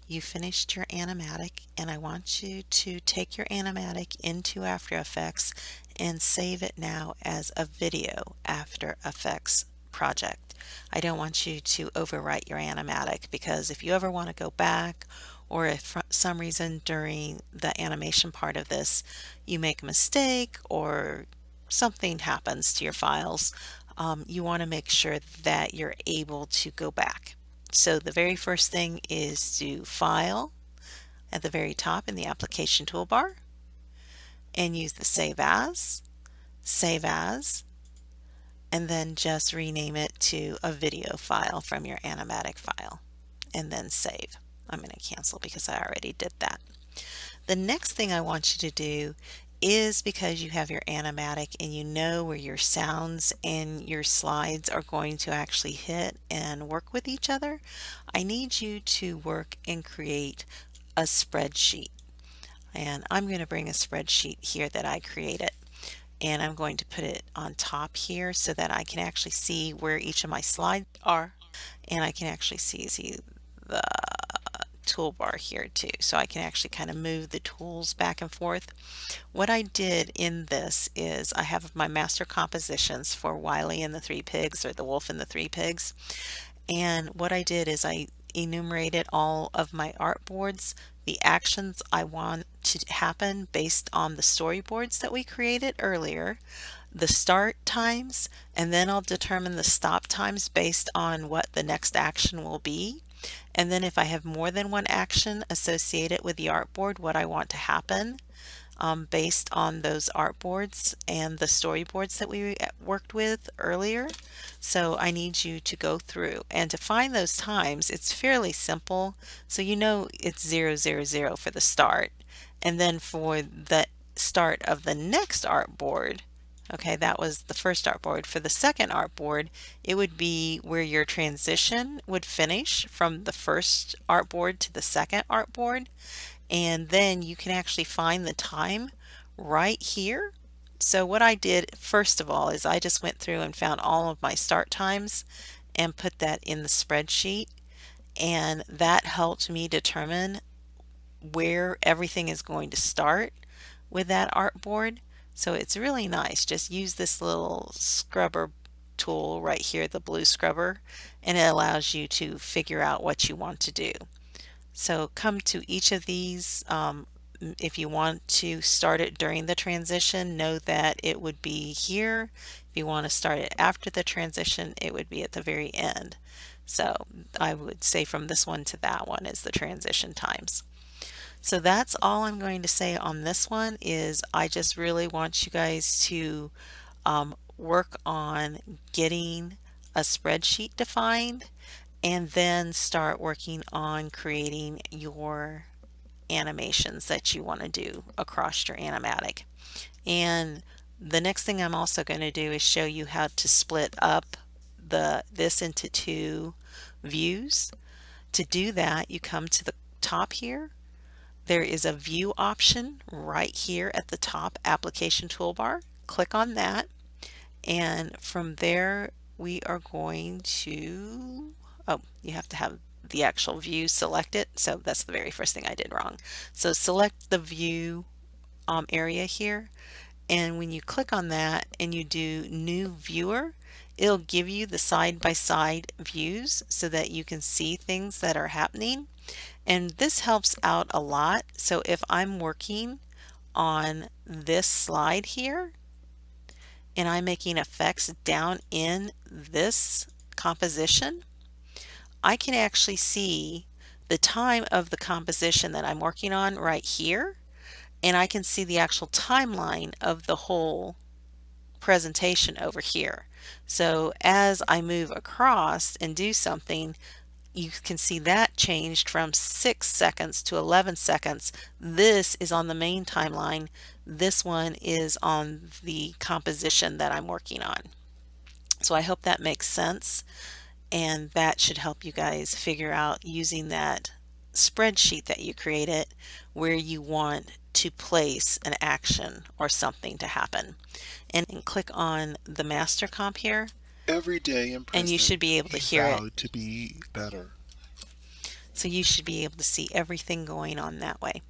You finished your animatic, and I want you to take your animatic into After Effects and save it now as a video After Effects project. I don't want you to overwrite your animatic, because if you ever want to go back, or if for some reason during the animation part of this you make a mistake or something happens to your files, you want to make sure that you're able to go back. So the very first thing is to File at the very top in the application toolbar and use the Save As, and then just rename it to a video file from your animatic file and then save. I'm going to cancel because I already did that. The next thing I want you to do is, because you have your animatic and you know where your sounds and your slides are going to actually hit and work with each other, I need you to work and create a spreadsheet. And I'm going to bring a spreadsheet here that I created, and I'm going to put it on top here so that I can actually see where each of my slides are, and I can actually see the toolbar here too, so I can actually kind of move the tools back and forth. What I did in this is I have my master compositions for Wiley and the Three Pigs, or the Wolf and the Three Pigs, and what I did is I enumerated all of my artboards, the actions I want to happen based on the storyboards that we created earlier, the start times, and then I'll determine the stop times based on what the next action will be. And then if I have more than one action associated with the artboard, what I want to happen based on those artboards and the storyboards that we worked with earlier. So I need you to go through and to find those times. It's fairly simple. So you know it's 0, 0, 0 for the start. And then for the start of the next artboard, okay, that was the first artboard. For the second artboard, it would be where your transition would finish from the first artboard to the second artboard. And then you can actually find the time right here. So what I did first of all is I just went through and found all of my start times and put that in the spreadsheet, and that helped me determine where everything is going to start with that artboard. So it's really nice. Just use this little scrubber tool right here, the blue scrubber, and it allows you to figure out what you want to do. So come to each of these. If you want to start it during the transition, know that it would be here. If you want to start it after the transition, it would be at the very end. So I would say from this one to that one is the transition times. So that's all I'm going to say on this one. Is I just really want you guys to work on getting a spreadsheet defined, and then start working on creating your animations that you want to do across your animatic. And the next thing I'm also going to do is show you how to split up this into two views. To do that, you come to the top here. There is a view option right here at the top application toolbar. Click on that, and from there we are going to, oh, you have to have the actual view selected, so that's the very first thing I did wrong. So select the view area here, and when you click on that and you do new viewer, it'll give you the side-by-side views so that you can see things that are happening. And this helps out a lot. So if I'm working on this slide here and I'm making effects down in this composition, I can actually see the time of the composition that I'm working on right here, and I can see the actual timeline of the whole presentation over here. So as I move across and do something, you can see that changed from 6 seconds to 11 seconds. This is on the main timeline. This one is on the composition that I'm working on. So I hope that makes sense, and that should help you guys figure out, using that spreadsheet that you created, where you want to place an action or something to happen. And click on the master comp here, Every day in and you prison, should be able to he hear it. vowed to be better. So you should be able to see everything going on that way.